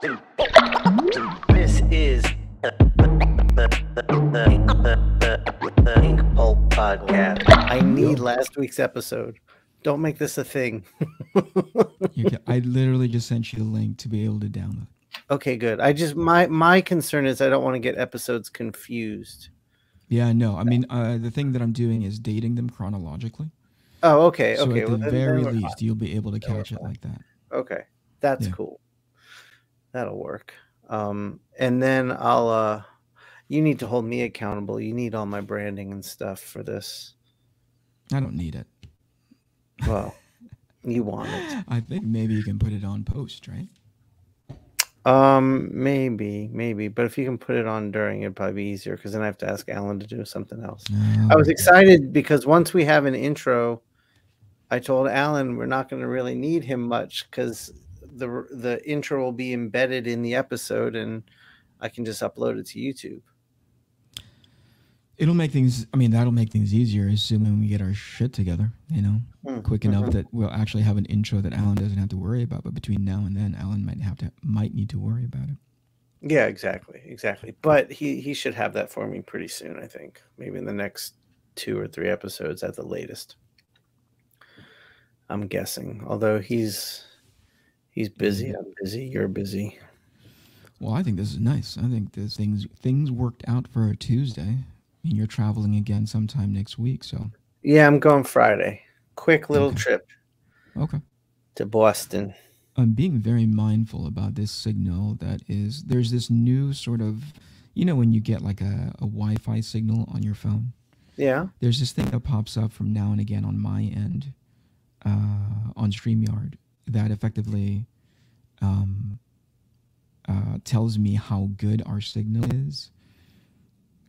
This is the INKPULP podcast. I need last week's episode. Don't make this a thing. I literally just sent you the link to be able to download. Okay, good. I just my concern is I don't want to get episodes confused. Yeah, no. I mean, the thing that I'm doing is dating them chronologically. Oh, okay. So Okay. at the very least, you'll be able to catch it like that. Okay, that's cool. That'll work. And then I'll. You need to hold me accountable. You need all my branding and stuff for this. I don't need it. Well, you want it. I think maybe you can put it on post, right? Maybe. But if you can put it on during, it'd probably be easier because then I have to ask Alan to do something else. I was excited because once we have an intro, I told Alan we're not going to really need him much because the intro will be embedded in the episode and I can just upload it to YouTube. It'll make things, that'll make things easier, assuming we get our shit together, quick enough that we'll actually have an intro that Alan doesn't have to worry about. But between now and then, Alan might need to worry about it. Yeah, exactly. But he should have that for me pretty soon, I think. Maybe in the next 2 or 3 episodes at the latest. I'm guessing. Although he's busy, I'm busy, you're busy. Well, I think this is nice. I think this things worked out for a Tuesday. And you're traveling again sometime next week, so. Yeah, I'm going Friday. Quick little trip. Okay. To Boston. I'm being very mindful about this signal there's this new sort of, when you get like a Wi-Fi signal on your phone. Yeah. There's this thing that pops up from now and again on my end, on StreamYard, that effectively tells me how good our signal is.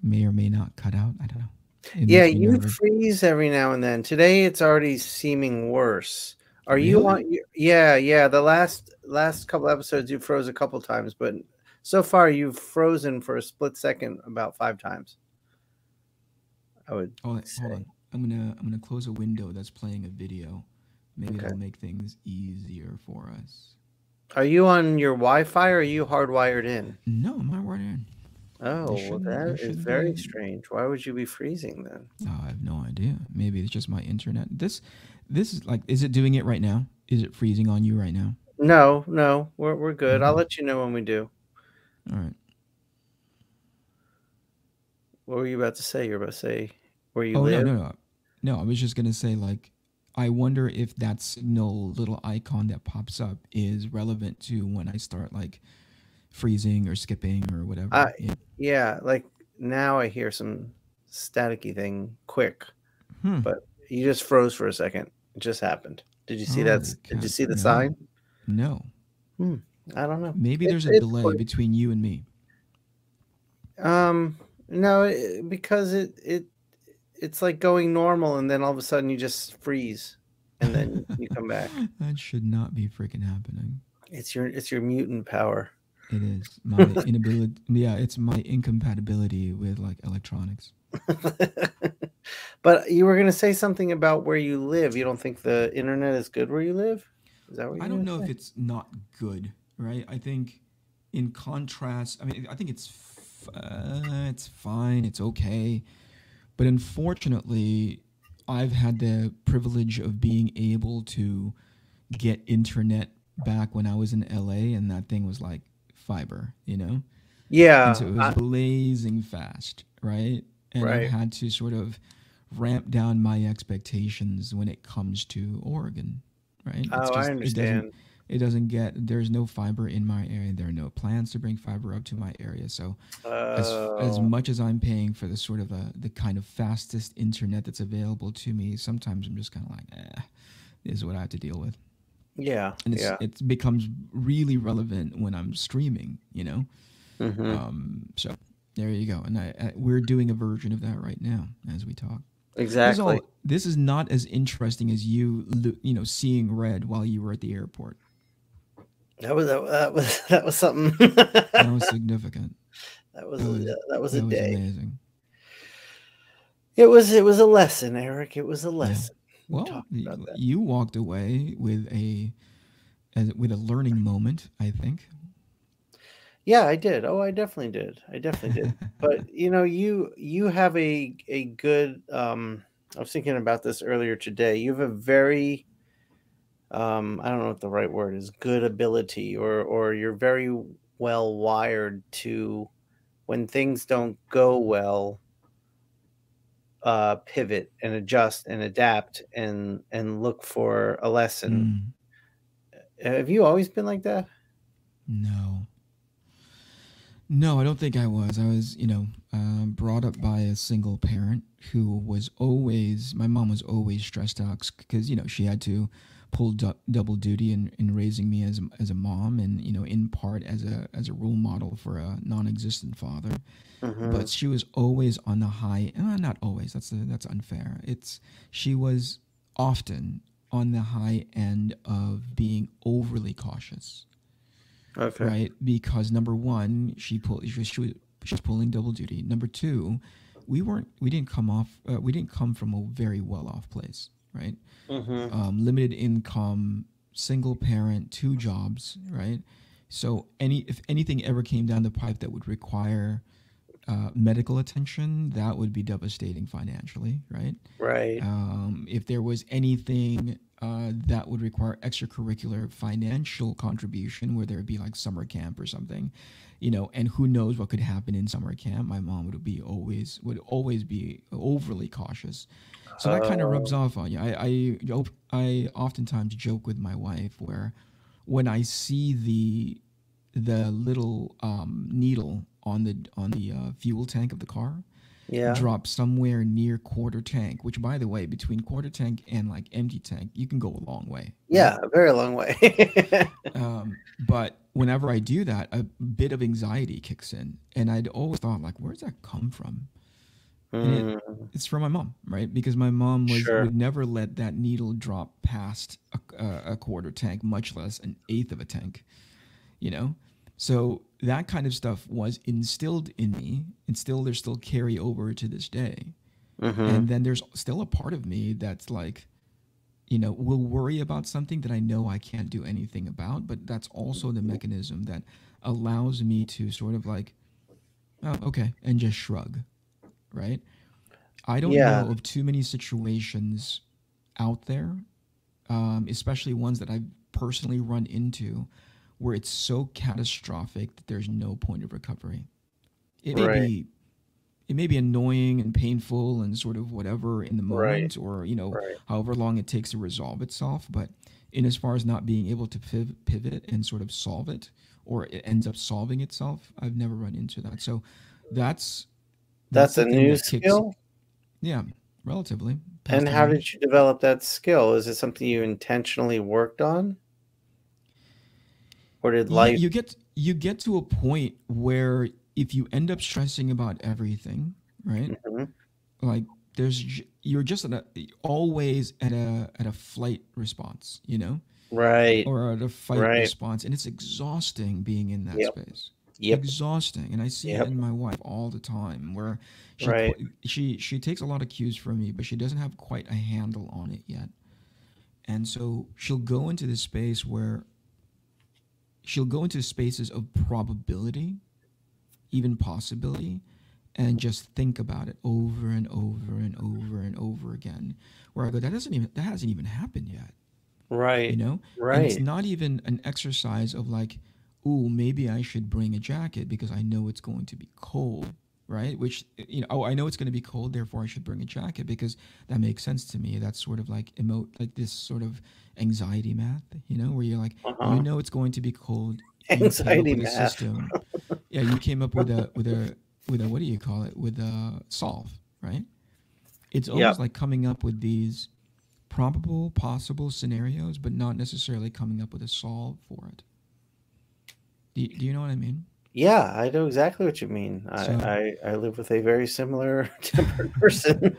May or may not cut out. I don't know. Yeah, you freeze every now and then. Today it's already seeming worse. Are really? You on? Yeah. The last couple episodes you froze a couple times, but so far you've frozen for a split second about 5 times. I would. Hold on. I'm gonna close a window that's playing a video. Maybe that'll make things easier for us. Are you on your Wi-Fi or are you hardwired in? No, I'm hardwired in. Oh, well, that is very strange. Why would you be freezing then? Oh, I have no idea. Maybe it's just my internet. This is like, is it doing it right now? Is it freezing on you right now? No, we're good. I'll let you know when we do. All right. What were you about to say? You're about to say where you live? No, I was just gonna say, like, I wonder if that signal little icon that pops up is relevant to when I start like freezing or skipping or whatever. Yeah, like now I hear some staticky thing quick, but you just froze for a second. It just happened. Did you see that? Did you see the sign? No. I don't know. Maybe there's a delay between you and me. No, because it's like going normal, and then all of a sudden you just freeze, and then you come back. That should not be freaking happening. It's your mutant power. It is my inability. Yeah, it's my incompatibility with like electronics. But you were going to say something about where you live. You don't think the internet is good where you live? Is that what I don't know if it's not good, right? I think in contrast, I think it's fine. It's okay. But unfortunately, I've had the privilege of being able to get internet back when I was in LA, and that thing was like fiber, Yeah. And so it was blazing fast, right? And I had to sort of ramp down my expectations when it comes to Oregon, right? I understand. There's no fiber in my area. There are no plans to bring fiber up to my area. So as much as I'm paying for the sort of the kind of fastest internet that's available to me, sometimes I'm just kind of like, this is what I have to deal with. Yeah. And it becomes really relevant when I'm streaming, So there you go. And we're doing a version of that right now as we talk. Exactly. This is not as interesting as you seeing red while you were at the airport. That was something. That was significant. That was a day. Amazing. It was a lesson, Eric. It was a lesson. Yeah. Well, you walked away with a learning moment, I think. Yeah, I did. Oh, I definitely did. I definitely did. But you have a good. I was thinking about this earlier today. You have a very I don't know what the right word is. Good ability, or you're very well wired to when things don't go well, pivot and adjust and adapt and look for a lesson. Mm, Have you always been like that? no. No, I don't think I was. I was, brought up by a single parent who was always, my mom was always stressed out because, she had to pull double duty in raising me as a mom and, in part as a role model for a non existent father. Mm-hmm. But she was always on the high, not always, that's unfair. She was often on the high end of being overly cautious, Okay. right? Because number one, she was pulling double duty. Number two, we didn't come from a very well off place, right? Mm-hmm. Limited income, single parent, two jobs, right? So if anything ever came down the pipe that would require medical attention, that would be devastating financially, right? Right. If there was anything that would require extracurricular financial contribution, where there would be like summer camp or something, and who knows what could happen in summer camp, my mom would always be overly cautious. So that kind of rubs Uh, off on you. I oftentimes joke with my wife where when I see the little needle on the fuel tank of the car yeah. drop somewhere near quarter tank, which by the way, between quarter tank and like empty tank, you can go a long way, right? Yeah, a very long way. But whenever I do that, a bit of anxiety kicks in, and I'd always thought like, where's that come from? And Mm, it's from my mom, right? Because my mom sure. would never let that needle drop past a quarter tank, much less an eighth of a tank, you know. So that kind of stuff was instilled in me, and there's still carry over to this day. Mm-hmm. And then there's still a part of me that's like, will worry about something that I know I can't do anything about, but that's also the mechanism that allows me to sort of like, oh, okay, and just shrug, right? I don't Yeah. know of too many situations out there, especially ones that I've personally run into, where it's so catastrophic that there's no point of recovery. It may Right. be it may be annoying and painful and sort of whatever in the Right. moment, or Right. however long it takes to resolve itself, but in as far as not being able to pivot and sort of solve it, or it ends up solving itself, I've never run into that. So that's That's the a thing new that kicks, skill. yeah, relatively past And 10 how did years. you develop that skill? Is it something you intentionally worked on, or did Yeah, life? you get to a point where if you end up stressing about everything, right? Mhm. Like you're just always at a flight response, Right. or at a fight Right. response, and it's exhausting being in that Yep. space. Yep. Exhausting, and I see it Yep. in my wife all the time, where Right. she takes a lot of cues from me, but she doesn't have quite a handle on it yet. And so she'll go into spaces of probability, even possibility, and just think about it over and over and over and over again. Where I go, that hasn't even happened yet, you Right. know? And it's Right. not even an exercise of like, ooh, maybe I should bring a jacket because I know it's going to be cold, right? Which, oh, I know it's going to be cold, therefore I should bring a jacket because that makes sense to me. That's sort of like like this sort of anxiety math, where you're like, Uh-huh. it's going to be cold. You came up Anxiety with a math. system. Yeah, you came up with a what do you call it? With a solve, right? It's Yep. almost like coming up with these probable, possible scenarios, but not necessarily coming up with a solve for it. Do you know what I mean? Yeah, I know exactly what you mean. So, I live with a very similar tempered person,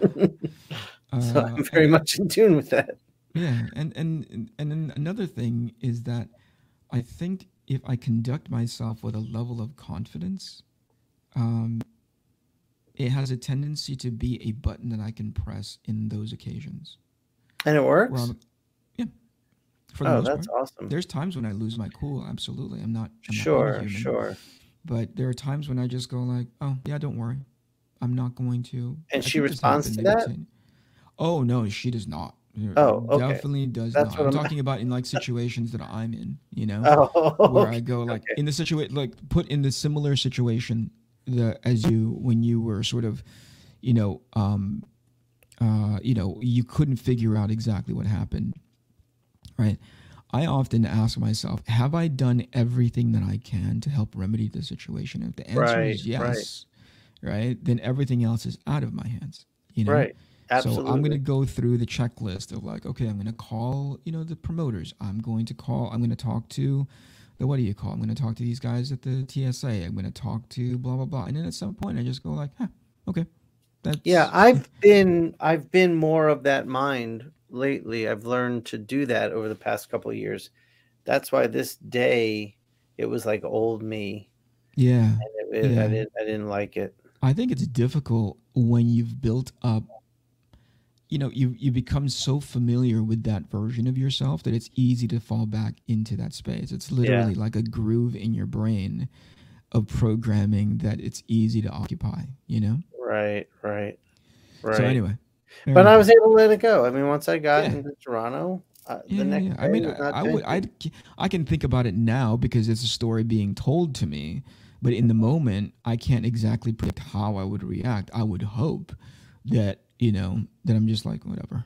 so I'm very and much in tune with that. yeah, and then another thing is that I think if I conduct myself with a level of confidence, um, it has a tendency to be a button that I can press in those occasions. And it Where works? I'm, yeah, for the Oh, most that's part. awesome. There's times when I lose my cool. Absolutely, I'm not Sure, inhuman. sure. But there are times when I just go like, oh yeah, don't worry, I'm not going to. And I she think this responds happened to maybe that? 10. Oh no, she does not. Oh, okay. Definitely does That's not. what I'm I'm talking about in like situations that I'm in, Oh, where I okay. go like Okay. in the situation, like put in the similar situation as you when you were sort of, you know, you couldn't figure out exactly what happened, right? I often ask myself, have I done everything that I can to help remedy the situation? If the answer Right, is right, yes, right, then everything else is out of my hands, you know? right. So I'm going to Absolutely. go through the checklist of like, okay, I'm going to call, the promoters. I'm going to call, I'm going to talk to the, what do you call? I'm going to talk to these guys at the TSA. I'm going to talk to blah, blah, blah. And then at some point I just go like, huh, okay, Yeah, that's, I've been more of that mind lately. I've learned to do that over the past couple of years. That's why this day it was like old me, yeah, and yeah. I didn't like it. I think it's difficult when you've built up, you become so familiar with that version of yourself that it's easy to fall back into that space. It's Yeah. literally like a groove in your brain of programming that it's easy to occupy. Right, right, So right. anyway, But very I good. was able to let it go. I mean, once I got Yeah. into Toronto, Yeah, the yeah, next yeah. I day mean, was not I would, changing. I can think about it now because it's a story being told to me, but in the moment, I can't exactly predict how I would react. I would hope that that I'm just like whatever.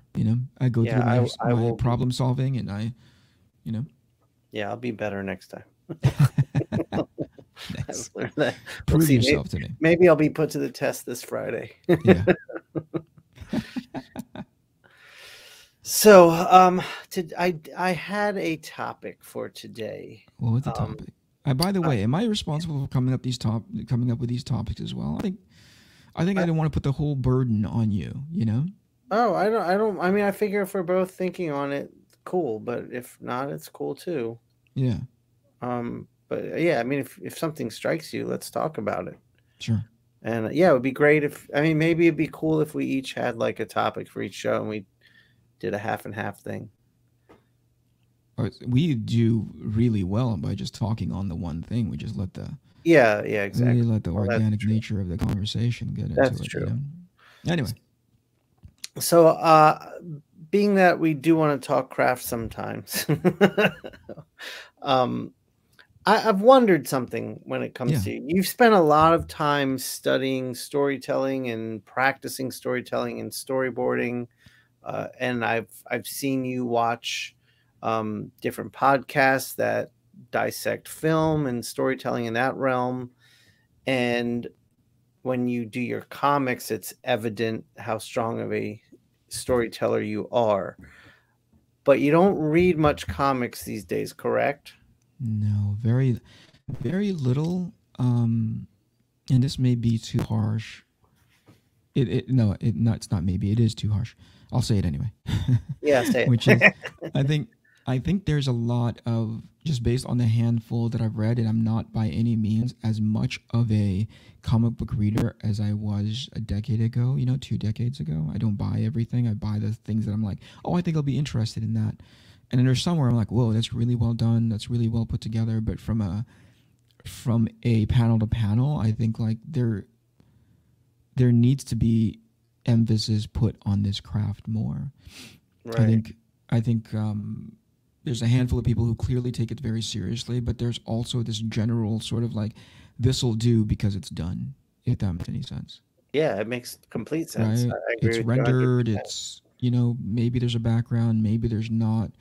I go Yeah, through my I my will be. problem solving, and you know, Yeah, I'll be better next time. I've nice. learned that. We'll Prove see. yourself to me. Maybe I'll be put to the test this Friday. Yeah. So, I had a topic for today. What was the Um, topic? By the I, way, am I responsible for coming up with these topics as well? I think I I don't want to put the whole burden on you. oh, I don't. I mean, I figure if we're both thinking on it, cool. But if not, it's cool too. Yeah. But yeah, I mean, if something strikes you, let's talk about it. Sure. And yeah, it would be great if. I mean, maybe it'd be cool if we each had like a topic for each show, and we did a half and half thing. We do really well by just talking on the one thing. We just let the Yeah, yeah, really exactly. let the Well, that's organic true. nature of the conversation get into That's it. true. Anyway, So, being that we do want to talk craft sometimes, um, I've wondered something when it comes yeah, to you. You've spent a lot of time studying storytelling and practicing storytelling and storyboarding, and I've seen you watch different podcasts that dissect film and storytelling in that realm. And when you do your comics, it's evident how strong of a storyteller you are. But you don't read much comics these days, correct? no, very, very little. And this may be too harsh. No, it's not. Maybe it is too harsh. I'll say it anyway. Yeah, say Which is, it. I think, there's a lot of just based on the handful that I've read, and I'm not by any means as much of a comic book reader as I was a decade ago. 2 decades ago. I don't buy everything. I buy the things that I'm like, oh, I think I'll be interested in that. And then there's somewhere I'm like, whoa, that's really well done. That's really well put together. But from a panel to panel, I think like there needs to be emphasis put on this craft more. I Right. think I think there's a handful of people who clearly take it very seriously, but there's also this general sort of like this'll do because it's done. If that makes any sense, Yeah, it makes complete sense. right? I agree It's with you rendered. 100%. It's maybe there's a background, maybe there's not,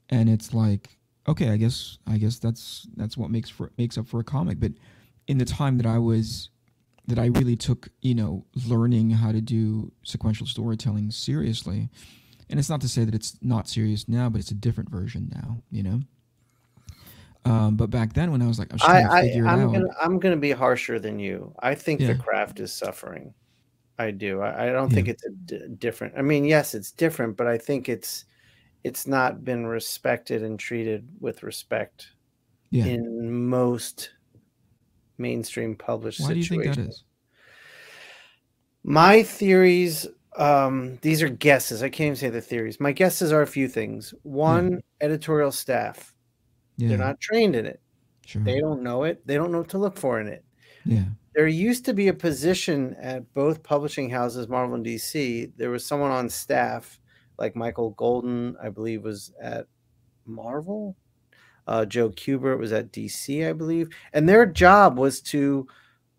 and it's like okay, I guess that's what makes up for a comic. But in the time that I really took, learning how to do sequential storytelling seriously. And it's not to say that it's not serious now, but it's a different version now. But back then, when I was trying to I, figure it I'm out, gonna be harsher than you. I think the yeah, craft is suffering. I do. I don't yeah, think it's different. I mean, yes, it's different, but I think it's not been respected and treated with respect yeah. in most mainstream published Why do you think that situations. is? My theories, these are guesses. I can't even say the theories. My guesses are a few things. Yeah, One, editorial staff. They're yeah, not trained in it. Sure. They don't know it. They don't know what to look for in it. Yeah. There used to be a position at both publishing houses, Marvel and DC. There was someone on staff, like Michael Golden, I believe, was at Marvel. Joe Kubert was at DC, I believe. And their job was to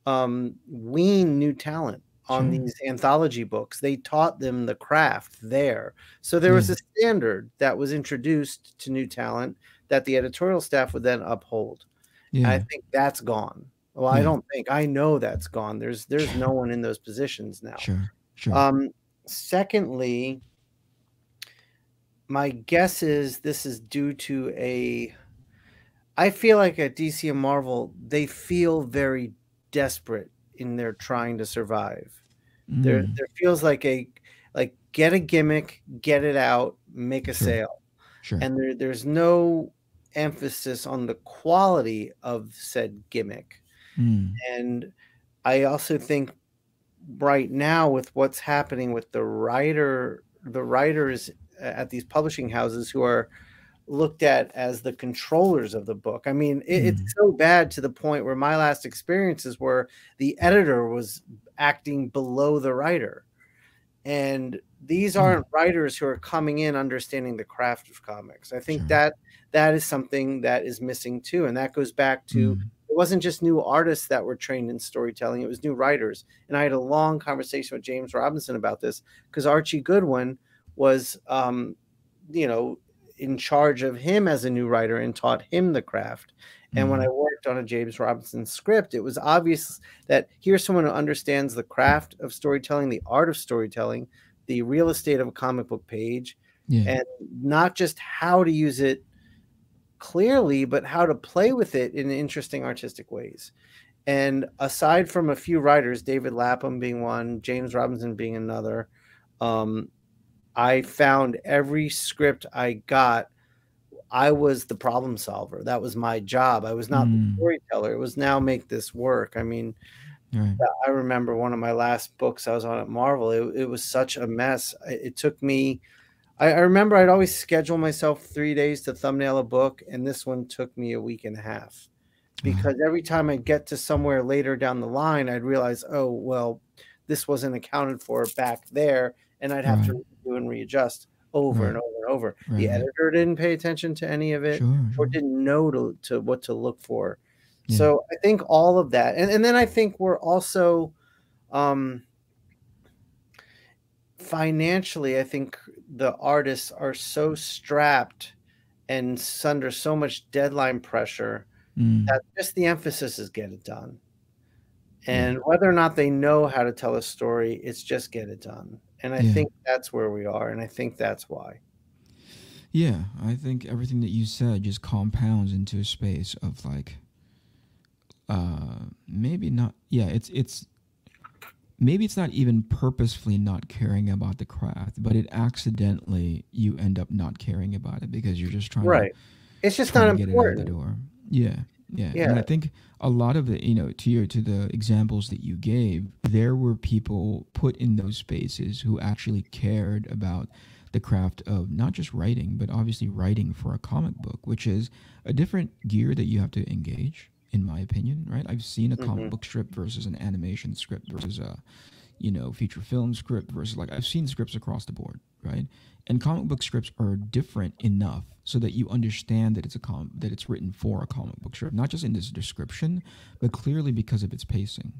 wean new talent on Sure. these anthology books. They taught them the craft there. So there was Yeah. a standard that was introduced to new talent that the editorial staff would then uphold. I Yeah. think that's gone. Well, I Yeah. don't think, I know that's gone. There's no one in those positions now. Sure. Sure. Secondly, my guess is this is due to I feel like at DC and Marvel, they feel very desperate in their trying to survive. There feels like get a gimmick, get it out, make a Sure. sale. Sure. And there's no emphasis on the quality of said gimmick. And I also think right now with what's happening with the writers at these publishing houses who are looked at as the controllers of the book. I mean, it's so bad to the point where my last experiences were the editor was acting below the writer. And these aren't writers who are coming in understanding the craft of comics. I think Sure. that is something that is missing too. And that goes back to it wasn't just new artists that were trained in storytelling, it was new writers. And I had a long conversation with James Robinson about this because Archie Goodwin was in charge of him as a new writer and taught him the craft. And when I worked on a James Robinson script, it was obvious that here's someone who understands the craft of storytelling, the art of storytelling, the real estate of a comic book page, and not just how to use it clearly, but how to play with it in interesting artistic ways. And aside from a few writers, David Lapham being one, James Robinson being another, I found every script I got, I was the problem solver. That was my job. I was not the storyteller. It was now make this work. I mean, I remember one of my last books I was on at Marvel. It was such a mess. It took me, I remember I'd always schedule myself 3 days to thumbnail a book, and this one took me a week and a half. Because every time I get to somewhere later down the line, I'd realize, oh, well, this wasn't accounted for back there, and I'd have to do and readjust over and over and over. The editor didn't pay attention to any of it or didn't know to what to look for. So I think all of that. And then I think we're also financially, I think the artists are so strapped and under so much deadline pressure that just the emphasis is get it done. And whether or not they know how to tell a story, it's just get it done. And I think that's where we are, and I think that's why. Yeah, I think everything that you said just compounds into a space of like, maybe not. Yeah, it's maybe it's not even purposefully not caring about the craft, but it accidentally you end up not caring about it because you're just trying to. It's just not get important. it out the door. Yeah. And I think a lot of the, to the examples that you gave, there were people put in those spaces who actually cared about the craft of not just writing, but obviously writing for a comic book, which is a different gear that you have to engage, in my opinion, right? I've seen a comic book script versus an animation script versus a, feature film script versus I've seen scripts across the board, right? And comic book scripts are different enough so that you understand that that it's written for a comic book script, not just in this description, but clearly because of its pacing.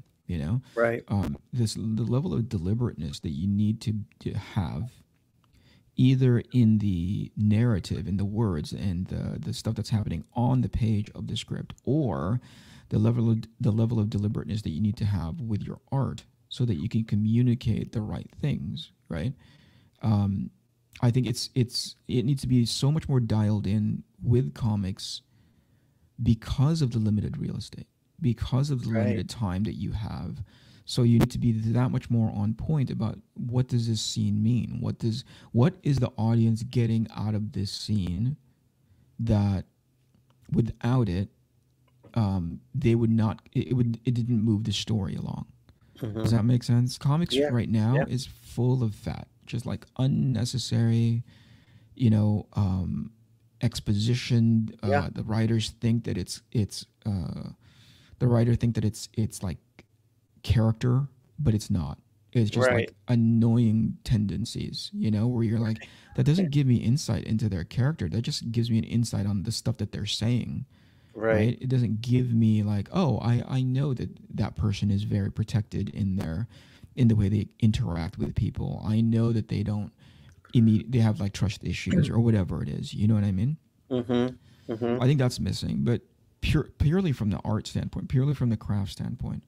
Right. The level of deliberateness that you need to have, either in the narrative, in the words, and the stuff that's happening on the page of the script, or the level of deliberateness that you need to have with your art, so that you can communicate the right things, right? I think it needs to be so much more dialed in with comics because of the limited real estate, because of the limited time that you have. So you need to be that much more on point about what does this scene mean? What is the audience getting out of this scene that without it, they would not. It didn't move the story along. Does that make sense? Comics right now is full of fat, just unnecessary, exposition. Yeah. The writers think that the writer think that it's like character, but it's not. It's just Right. like annoying tendencies, you know, where you're like, that doesn't give me insight into their character. That just gives me an insight on the stuff that they're saying, Right. right? It doesn't give me like, oh, I know that that person is very protected in the way they interact with people. I know that they don't they have like trust issues or whatever it is. You know what I mean? Mm-hmm. Mm-hmm. I think that's missing, but purely from the art standpoint, purely from the craft standpoint,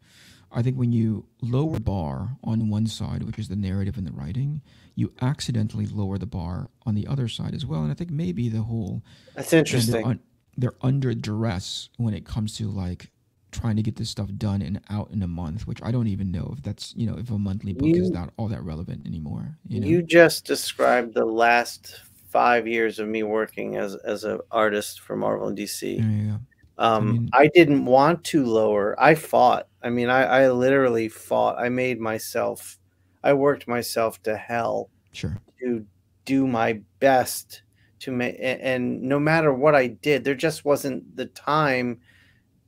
I think when you lower the bar on one side, which is the narrative and the writing, you accidentally lower the bar on the other side as well. And I think maybe the whole That's and interesting. they're under duress when it comes to like trying to get this stuff done and out in a month, which I don't even know if that's, you know, if a monthly book is You not all that relevant anymore. You know? you just described the last 5 years of me working as an artist for Marvel and DC. There you go. I mean, I didn't want to lower. I fought. I mean, I literally fought. I worked myself to hell sure. to do my best to make, and no matter what I did, there just wasn't the time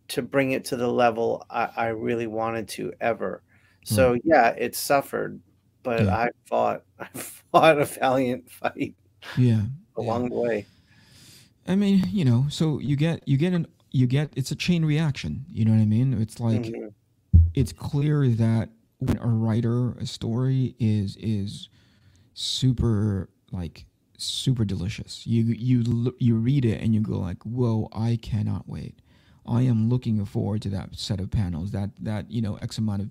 to bring it to the level I really wanted to ever. Right. So yeah, it suffered, but Yeah. I fought a valiant fight Yeah. Yeah. along the way. I mean, you know, so you get it's a chain reaction. You know what I mean? It's like Hmm. it's clear that when a writer a story is super like super delicious. You read it and you go like, "Whoa, I cannot wait. I am looking forward to that set of panels, that you know X amount of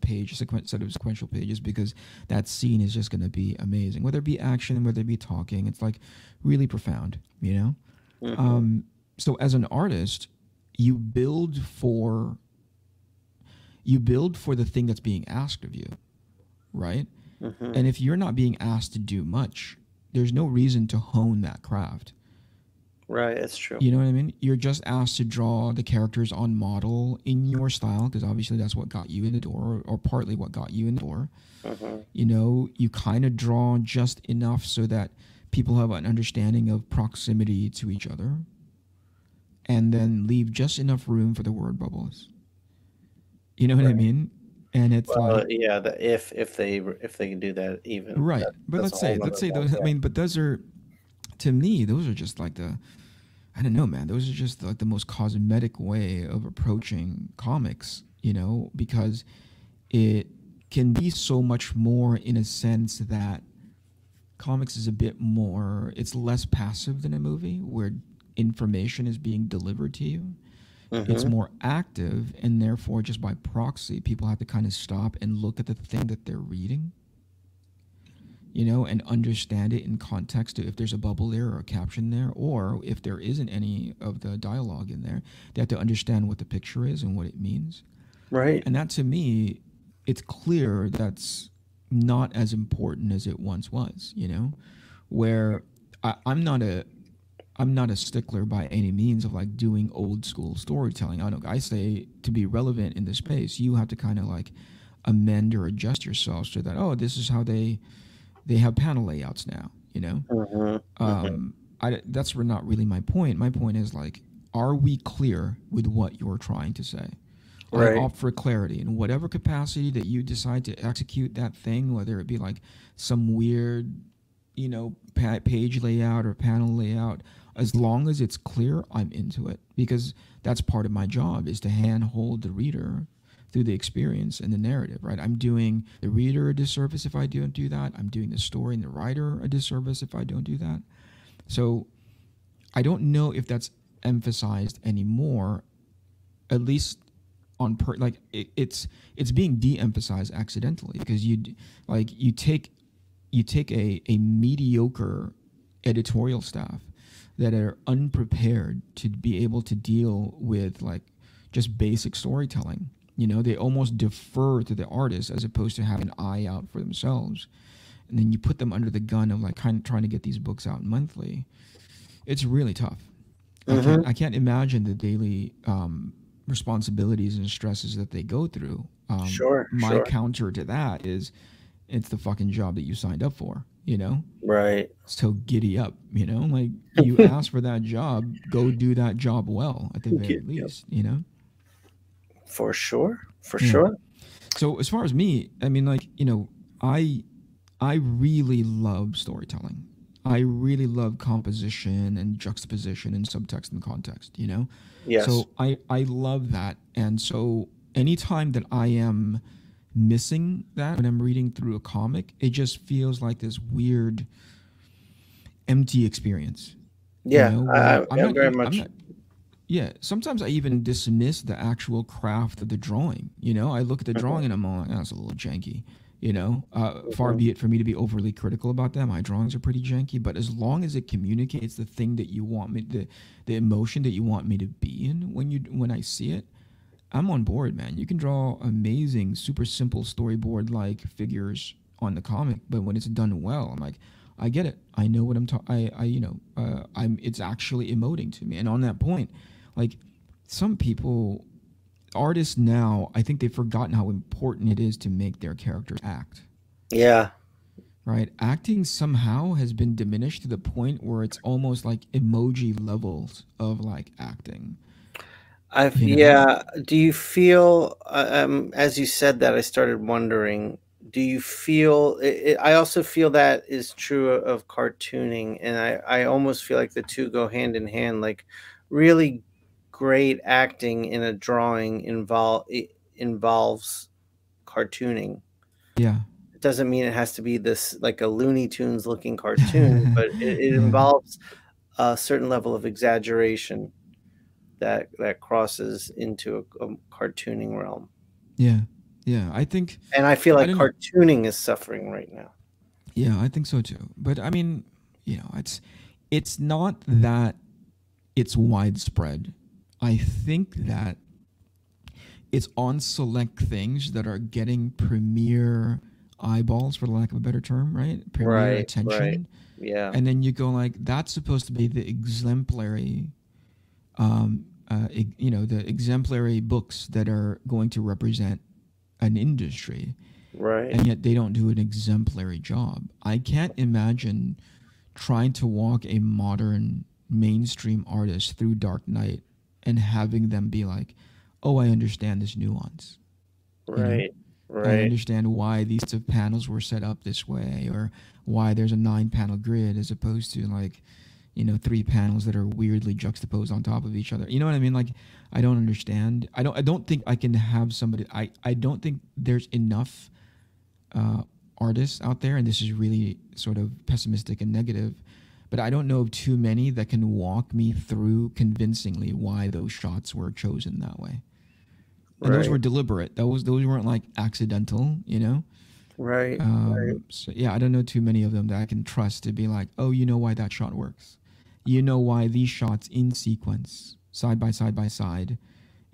set of sequential pages because that scene is just going to be amazing. Whether it be action, whether it be talking, it's like really profound, you know? Hmm. So as an artist, you build for you build for the thing that's being asked of you, right? Hmm. And if you're not being asked to do much, there's no reason to hone that craft. Right, it's true. You know what I mean? You're just asked to draw the characters on model in your style because obviously that's what got you in the door, or partly what got you in the door. Hmm. You know, you kind of draw just enough so that people have an understanding of proximity to each other, and then leave just enough room for the word bubbles. You know what I Right. mean? And it's like, Well, yeah, if they can do that, even right. But that's a whole let's nother say ball those, I game. mean, but those are, to me, those are just like I don't know, man. Those are just like the most cosmetic way of approaching comics, you know, because it can be so much more in a sense that comics is a bit more, it's less passive than a movie where information is being delivered to you. It's Hmm. more active, and therefore, just by proxy, people have to kind of stop and look at the thing that they're reading, you know, and understand it in context to if there's a bubble there or a caption there, or if there isn't any of the dialogue in there, they have to understand what the picture is and what it means. Right. And that to me, it's clear that's not as important as it once was, you know, where I'm not a stickler by any means of like doing old school storytelling. I say to be relevant in the space, you have to kind of like amend or adjust yourself so that, oh, this is how they have panel layouts now, you know. Hmm. Hmm. That's not really my point. My point is like, are we clear with what you're trying to say? I Right. opt for clarity in whatever capacity that you decide to execute that thing, whether it be like some weird, you know, page layout or panel layout. As long as it's clear, I'm into it because that's part of my job is to handhold the reader through the experience and the narrative, right? I'm doing the reader a disservice if I don't do that. I'm doing the story and the writer a disservice if I don't do that. So I don't know if that's emphasized anymore, at least on it's being de-emphasized accidentally because like you take a mediocre editorial staff that are unprepared to be able to deal with like just basic storytelling. You know, they almost defer to the artist as opposed to having an eye out for themselves. And then you put them under the gun of like kind of trying to get these books out monthly. It's really tough. Hmm. I can't imagine the daily responsibilities and stresses that they go through. Sure. My Sure. counter to that is it's the fucking job that you signed up for. you know? Right. So giddy up, you know? Like, you ask for that job, go do that job well at the very Yep. least, you know? For sure. For Yeah. sure. So as far as me, I mean, like, you know, I I really love storytelling. I really love composition and juxtaposition and subtext and context, you know? Yes. So I love that. And so anytime that I am missing that when I'm reading through a comic, it just feels like this weird empty experience. You Yeah. know, where Yeah, very I'm much. not yeah, sometimes I even dismiss the actual craft of the drawing. You know, I look at the drawing and I'm like, oh, that's a little janky. You know, far Mhm. be it for me to be overly critical about that. My drawings are pretty janky, but as long as it communicates the thing that you want me, the emotion that you want me to be in when I see it, I'm on board, man. You can draw amazing, super simple storyboard like figures on the comic, but when it's done well, I'm like, I get it. I know what I'm talking. You know, I'm. It's actually emoting to me. And on that point, like some people, artists now, I think they've forgotten how important it is to make their characters act. Yeah. Right, acting somehow has been diminished to the point where it's almost like emoji levels of like acting. You know? Yeah. Do you feel, as you said that, I started wondering, do you feel, I also feel that is true of cartooning. And I almost feel like the two go hand in hand. Like really great acting in a drawing involves cartooning. Yeah. It doesn't mean it has to be this like a Looney Tunes looking cartoon, but it Yeah. involves a certain level of exaggeration that crosses into a cartooning realm. Yeah. Yeah. I think And I feel I like don't know. cartooning is suffering right now. Yeah, I think so too. But I mean, you know, it's not that it's widespread. I think that it's on select things that are getting premier eyeballs, for the lack of a better term, right? Premier Right, right. attention. Yeah, And then you go like, that's supposed to be the exemplary, you know, the exemplary books that are going to represent an industry, right, and yet they don't do an exemplary job. I can't imagine trying to walk a modern mainstream artist through Dark Knight and having them be like, "Oh, I understand this nuance." You know, right, I right, understand why these two panels were set up this way, or why there's a 9-panel grid as opposed to like, you know, 3 panels that are weirdly juxtaposed on top of each other. You know what I mean? Like, I don't understand. I don't think I can have somebody. I don't think there's enough uh, artists out there, and this is really sort of pessimistic and negative, but I don't know of too many that can walk me through convincingly why those shots were chosen that way. And those right, were deliberate. Those weren't like accidental, you know. right, right, So yeah, I don't know too many of them that I can trust to be like, oh, you know why that shot works. You know why these shots in sequence, side by side,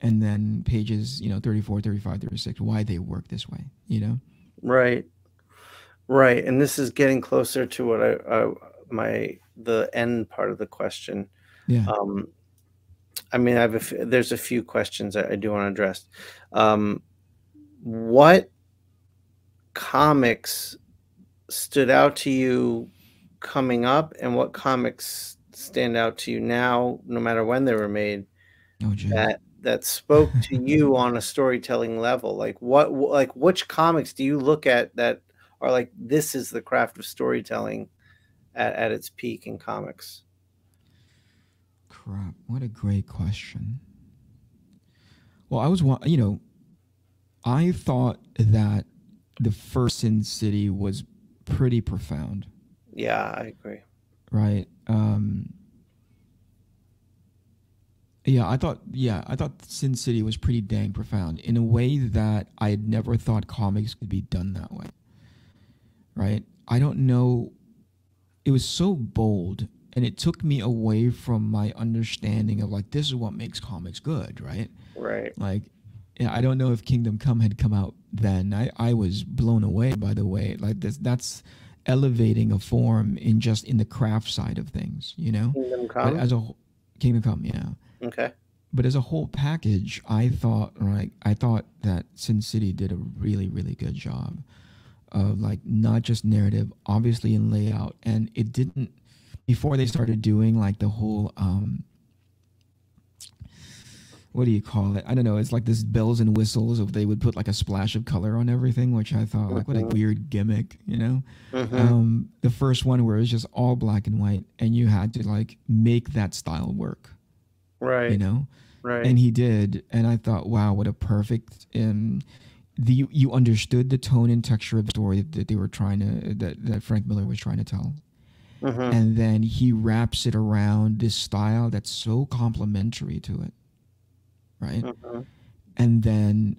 and then pages, you know, 34, 35, 36, why they work this way, you know? right, right. And this is getting closer to what the end part of the question. Yeah. Um, I mean, there's a few questions I do want to address. Um, what comics stood out to you coming up, and what comics stand out to you now, no matter when they were made, Oh, jeez. that spoke to you on a storytelling level? Like like which comics do you look at that are like this is the craft of storytelling at its peak in comics? Crap. What a great question. Well, you know, I thought that the first Sin City was pretty profound, Yeah, I agree. right? Yeah, I thought Sin City was pretty dang profound in a way that I had never thought comics could be done that way, right? I don't know. It was so bold, and it took me away from my understanding of like, this is what makes comics good, right? Right, Like, yeah, I don't know if Kingdom Come had come out then. I was blown away by the way. Like that's elevating a form in just in the craft side of things, you know. Kingdom But Come. as a Kingdom Come, yeah. Okay. But as a whole package, I thought that Sin City did a really really good job. of like not just narrative, obviously in layout, and it didn't before they started doing like the whole what do you call it? I don't know. It's like this bells and whistles of they would put like a splash of color on everything, which I thought like what a weird gimmick, you know? The first one where it was just all black and white and you had to like make that style work. Right. You know? Right. And he did. And I thought, wow, what a perfect you understood the tone and texture of the story that they were trying to that Frank Miller was trying to tell. And then he wraps it around this style that's so complementary to it. Right. And then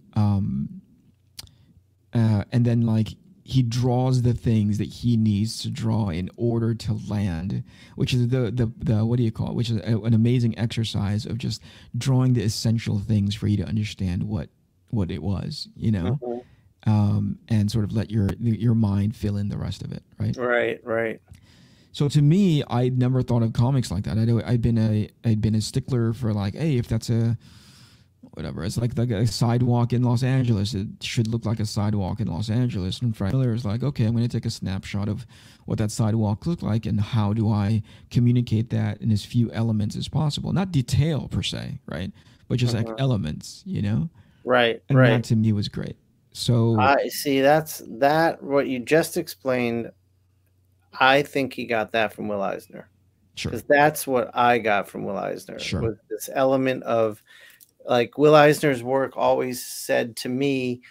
like he draws the things that he needs to draw in order to land, which is the what do you call it? Which is an amazing exercise of just drawing the essential things for you to understand what it was, you know, and sort of let your mind fill in the rest of it. Right. Right. So to me, I never thought of comics like that. I'd been a stickler for like, hey, if that's a whatever, it's like a sidewalk in Los Angeles, it should look like a sidewalk in Los Angeles. And Frank Miller is like, okay, I'm going to take a snapshot of what that sidewalk looked like and how do I communicate that in as few elements as possible. Not detail per se, right? But just like elements, you know? Right. And that to me was great. So I see that what you just explained. I think he got that from Will Eisner. Sure. Because that's what I got from Will Eisner. Sure. Was this element of like Will Eisner's work always said to me,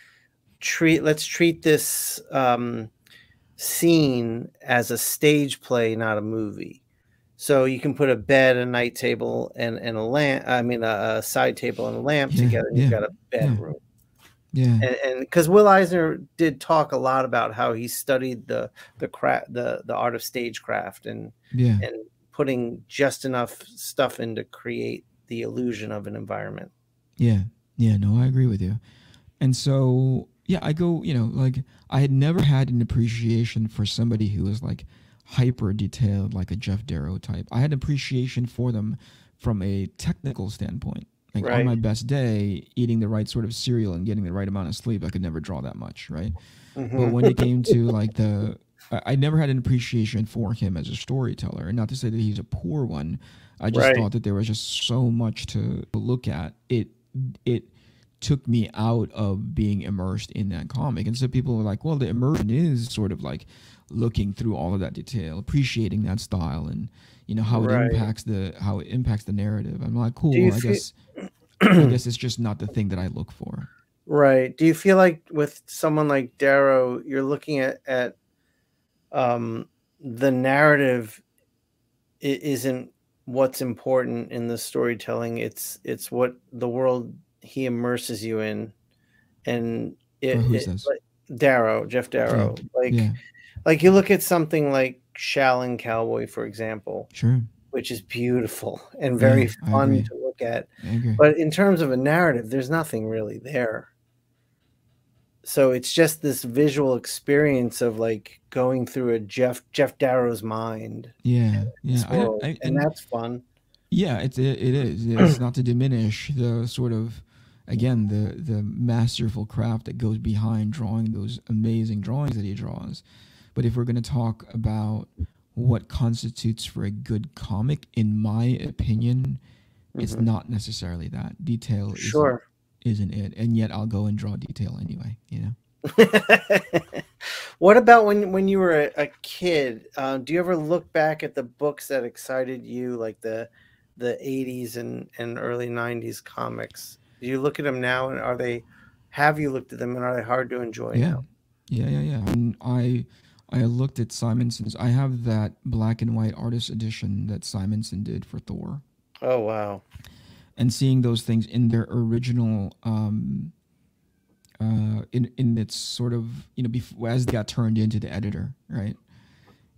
let's treat this scene as a stage play, not a movie. So you can put a bed, a night table, and a lamp. I mean, a side table and a lamp together. And you've got a bedroom. Yeah. And because Will Eisner did talk a lot about how he studied the art of stagecraft and putting just enough stuff in to create the illusion of an environment. Yeah. No, I agree with you. And so, yeah, I go, you know, like I had never had an appreciation for somebody who was like hyper detailed, like a Jeff Darrow type. I had appreciation for them from a technical standpoint. Like on my best day, eating the right sort of cereal and getting the right amount of sleep, I could never draw that much, right? But when it came to like I never had an appreciation for him as a storyteller. And not to say that he's a poor one. I just thought that there was just so much to look at. It took me out of being immersed in that comic. And so people were like, well, the immersion is sort of like looking through all of that detail, appreciating that style and, you know, how it impacts the narrative. I'm like, cool, I guess it's just not the thing that I look for. Right. Do you feel like with someone like Darrow, you're looking at the narrative isn't what's important in the storytelling. It's what the world he immerses you in. And Jeff Darrow. Like you look at something like Shawn Cowboy, for example. Sure. Which is beautiful and very fun to look at. But in terms of a narrative, there's nothing really there. So it's just this visual experience of like going through a Jeff Darrow's mind. And that's fun. Yeah, it is. It's not to diminish the sort of, again, the masterful craft that goes behind drawing those amazing drawings that he draws. But if we're going to talk about what constitutes for a good comic, in my opinion, it's not necessarily that. Detail isn't it. And yet I'll go and draw detail anyway, you know? What about when you were a kid? Do you ever look back at the books that excited you, like the 80s and early 90s comics? Do you look at them now, and have you looked at them, and are they hard to enjoy now? Yeah. And I looked at Simonson's. I have that black and white artist edition that Simonson did for Thor. Oh, wow. And seeing those things in their original, in its sort of, you know, as they got turned into the editor, right?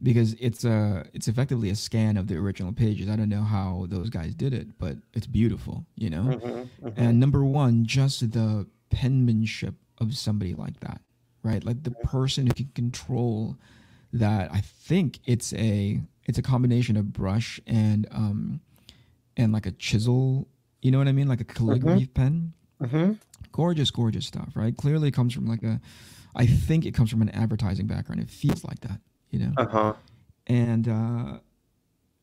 Because it's effectively a scan of the original pages. I don't know how those guys did it, but it's beautiful, you know? And number one, just the penmanship of somebody like that. Right, like the person who can control that. I think it's a combination of brush and like a chisel. You know what I mean, like a calligraphy pen. Mm-hmm. Gorgeous, gorgeous stuff, right? Clearly it comes from like I think it comes from an advertising background. It feels like that, you know? Uh-huh. And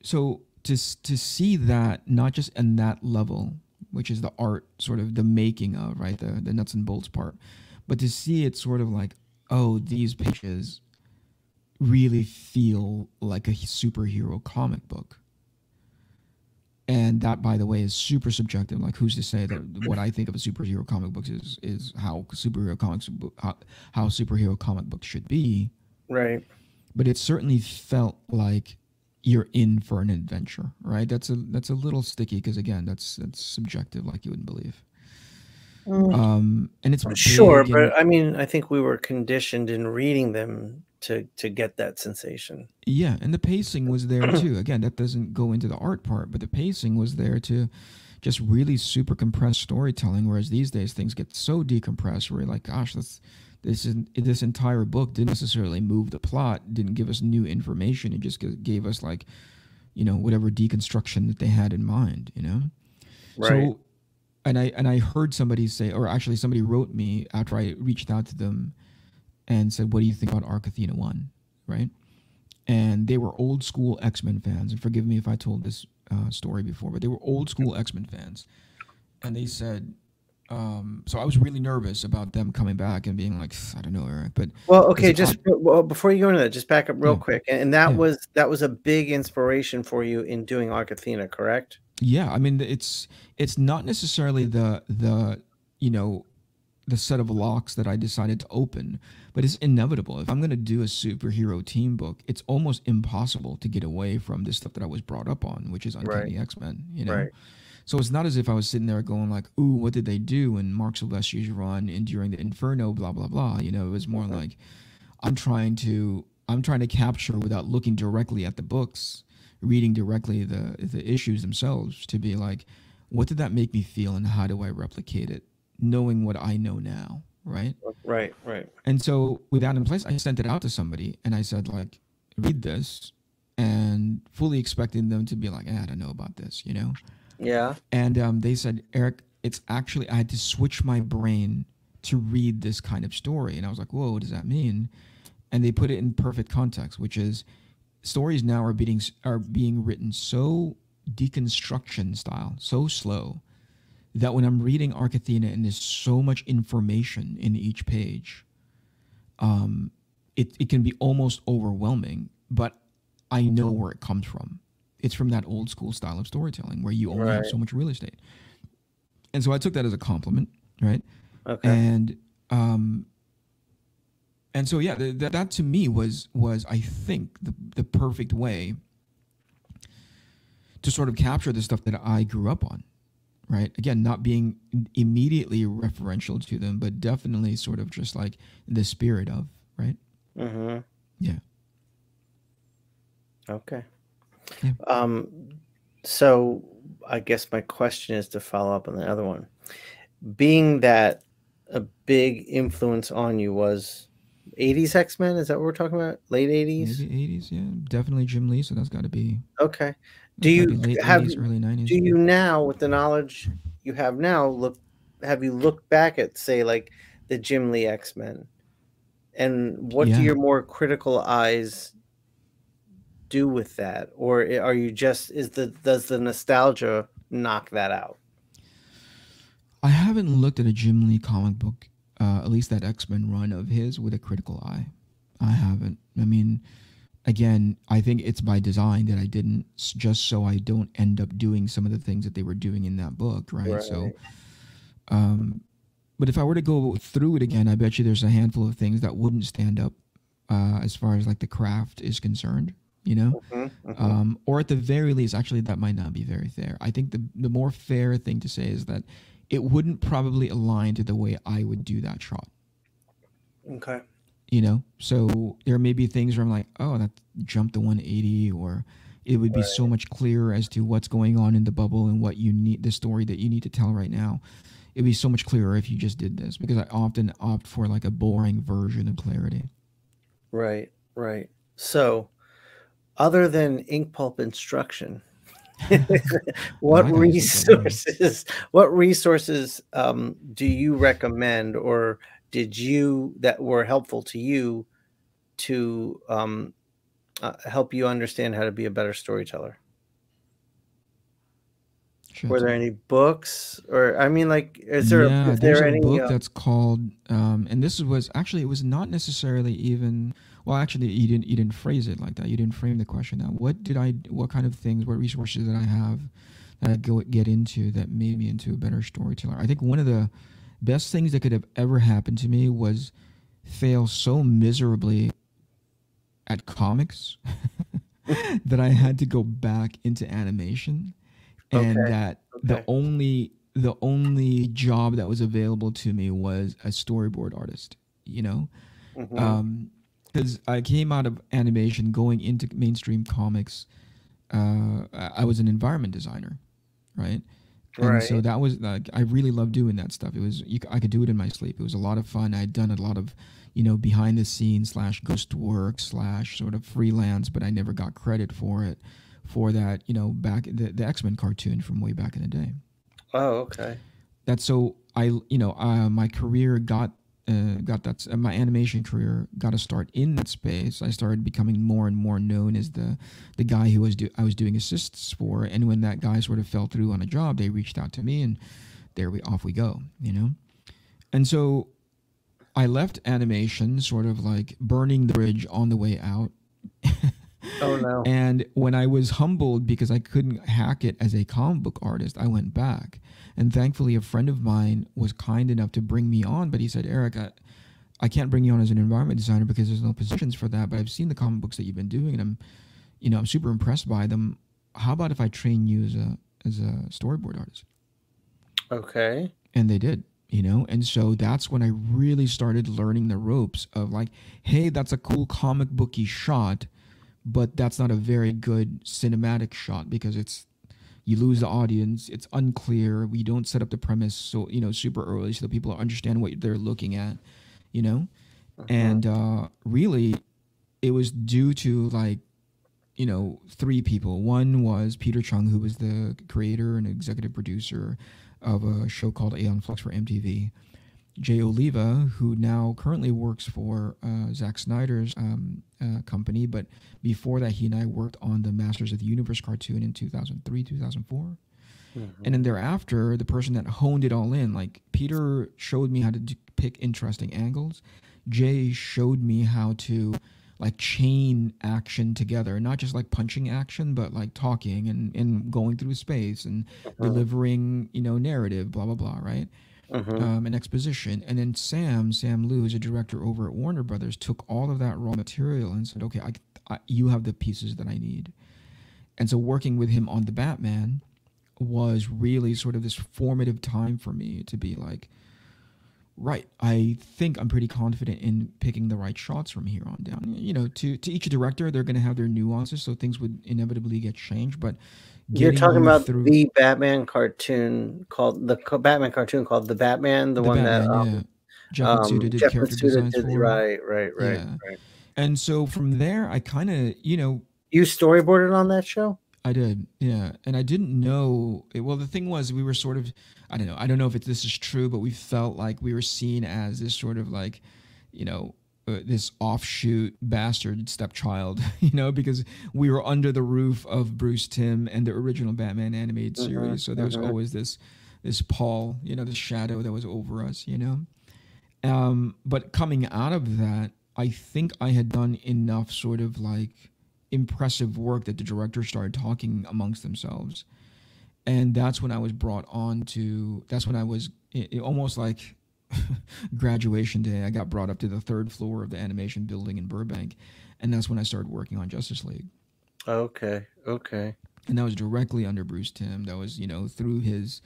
so to see that, not just in that level, which is the art, sort of the making of, right? The nuts and bolts part, but to see it sort of like, oh, these pages really feel like a superhero comic book. And that, by the way, is super subjective. Like, who's to say that what I think of a superhero comic books is how how superhero comic books should be? Right. But it certainly felt like you're in for an adventure, right? That's a little sticky because again, that's subjective, like you wouldn't believe. And it's Sure, big, but and I mean, I think we were conditioned in reading them to get that sensation. yeah, and the pacing was there too. Again, that doesn't go into the art part, but the pacing was there to just really super compressed storytelling. Whereas these days things get so decompressed, where you're like, gosh, this entire book didn't necessarily move the plot, didn't give us new information. It just gave us like, whatever deconstruction that they had in mind. Right. So, and I heard somebody say, or actually somebody wrote me after I reached out to them and said, "What do you think about Arc Athena 1?" Right? And they were old school X-Men fans. And forgive me if I told this story before, but they were old school X-Men fans. And they said, so I was really nervous about them coming back and being like, I don't know, Eric, but well, okay, before you go into that, just back up real yeah, quick. And that yeah, was a big inspiration for you in doing Arc Athena, correct? yeah. I mean, it's not necessarily the set of locks that I decided to open, but it's inevitable. If I'm going to do a superhero team book, it's almost impossible to get away from this stuff that I was brought up on, which is Right. Uncanny X-Men, Right. So it's not as if I was sitting there going like, ooh, what did they do in Mark Silvestri's run and during the Inferno, blah, blah, blah. It was more like I'm trying to capture without looking directly at the books, reading directly the issues themselves to be like, what did that make me feel and how do I replicate it? Knowing what I know now, right? Right. Right. And so with that in place, I sent it out to somebody and I said, like, read this, and fully expecting them to be like, I don't know about this, Yeah. And they said, Eric, it's actually, I had to switch my brain to read this kind of story. And I was like, whoa, what does that mean? And they put it in perfect context, which is stories now are being written so deconstruction style, so slow, that when I'm reading Arc Athena and there's so much information in each page, it can be almost overwhelming, but I know where it comes from. It's from that old school style of storytelling where you only have so much real estate. And so I took that as a compliment, right? Okay. And so yeah, that to me was I think the perfect way to sort of capture the stuff that I grew up on, right? Again, not being immediately referential to them, but definitely sort of just like the spirit of, right? Mm-hmm. Yeah. Okay. Yeah. So I guess my question is to follow up on the other one. Being that a big influence on you was 80s X-Men, is that what we're talking about? Late 80s? Maybe 80s, yeah. Definitely Jim Lee, so that's got to be Okay. that's got to be late 80s, early 90s. Do you now, with the knowledge you have now, have you looked back at, say, like the Jim Lee X-Men, and what do your more critical eyes do with that? Or are you just does the nostalgia knock that out? I haven't looked at a Jim Lee comic book, at least that X-Men run of his, with a critical eye. I haven't. I mean, again, I think it's by design that I didn't, just so I don't end up doing some of the things that they were doing in that book, right? So, but if I were to go through it again, I bet you there's a handful of things that wouldn't stand up as far as like the craft is concerned, or at the very least, actually, that might not be very fair. I think the more fair thing to say is that it wouldn't probably align to the way I would do that shot. Okay. So there may be things where I'm like, oh, that jumped to 180, or it would be so much clearer as to what's going on in the bubble and what you need, the story that you need to tell right now. It'd be so much clearer if you just did this, because I often opt for like a boring version of clarity. Right. So, other than ink pulp instruction, What resources? What resources do you recommend, or did you that were helpful to you to help you understand how to be a better storyteller? Were there any books, or I mean, like, is there's there a any book that's called, and this was actually, it was not necessarily even, well, actually, you didn't phrase it like that. You didn't frame the question out. What kind of things, what resources that I have that I get into that made me into a better storyteller? I think one of the best things that could have ever happened to me was fail so miserably at comics that I had to go back into animation, and that the only job that was available to me was a storyboard artist, you know, because I came out of animation going into mainstream comics. I was an environment designer, right? And so that was like, I really loved doing that stuff. It was, I could do it in my sleep. It was a lot of fun. I'd done a lot of, you know, behind the scenes / ghost work / sort of freelance, but I never got credit for it, for that, you know, back the X-Men cartoon from way back in the day. Oh, okay. That's so my career got that, my animation career got a start in that space. I started becoming more and more known as the guy who I was doing assists for, and when that guy sort of fell through on a job, they reached out to me, and off we go, you know. And so I left animation, sort of like burning the bridge on the way out. Oh no. And when I was humbled because I couldn't hack it as a comic book artist, I went back. And thankfully, a friend of mine was kind enough to bring me on. But he said, Eric, I can't bring you on as an environment designer because there's no positions for that. But I've seen the comic books that you've been doing, and I'm super impressed by them. How about if I train you as a storyboard artist? Okay. And they did. And so that's when I really started learning the ropes of like, hey, that's a cool comic booky shot, but that's not a very good cinematic shot because you lose the audience. It's unclear. We don't set up the premise so super early so that people understand what they're looking at, and really it was due to like three people. One was Peter Chung, who was the creator and executive producer of a show called Aeon Flux for MTV. Jay Oliva, who now currently works for Zack Snyder's company, but before that, he and I worked on the Masters of the Universe cartoon in 2003, 2004. Mm-hmm. And then thereafter, the person that honed it all in, like Peter showed me how to pick interesting angles. Jay showed me how to like chain action together, not just like punching action, but like talking and going through space and delivering, narrative, blah, blah, blah, right? An exposition. And then Sam Liu, who's a director over at Warner Brothers, took all of that raw material and said, okay, you have the pieces that I need. And so working with him on the Batman was really sort of this formative time for me to be like, right, I think I'm pretty confident in picking the right shots from here on down. To each director, they're going to have their nuances, so things would inevitably get changed. But you're talking about the Batman cartoon called The Batman, the one Batman, that Jeff Matsuda did character designs for. Right. And so from there, I kind of, You storyboarded on that show? I did, yeah. And I didn't know. Well, the thing was, we were sort of, I don't know if this is true, but we felt like we were seen as this sort of like, this offshoot bastard stepchild, because we were under the roof of Bruce Timm and the original Batman animated series. So there was always this pall, this shadow that was over us, But coming out of that, I think I had done enough sort of like impressive work that the directors started talking amongst themselves. And that's when I was brought on to, that's when I was almost like graduation day. I got brought up to the third floor of the animation building in Burbank. And that's when I started working on Justice League. Okay. And that was directly under Bruce Timm. That was, through his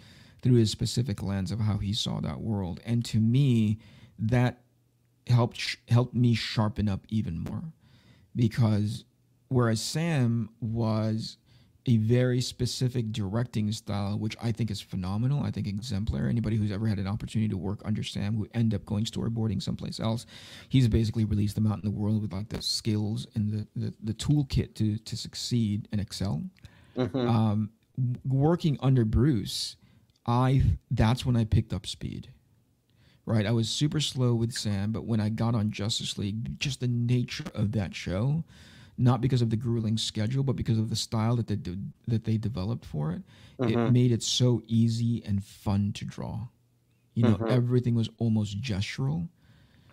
specific lens of how he saw that world. And to me, that helped me sharpen up even more, because whereas Sam was a very specific directing style, which I think is phenomenal. I think exemplary. Anybody who's ever had an opportunity to work under Sam who end up going storyboarding someplace else, he's basically released them out in the world with like the skills and the toolkit to succeed and excel. working under Bruce, that's when I picked up speed. Right, I was super slow with Sam, but when I got on Justice League, just the nature of that show, not because of the grueling schedule, but because of the style that they developed for it, it made it so easy and fun to draw. You know, everything was almost gestural,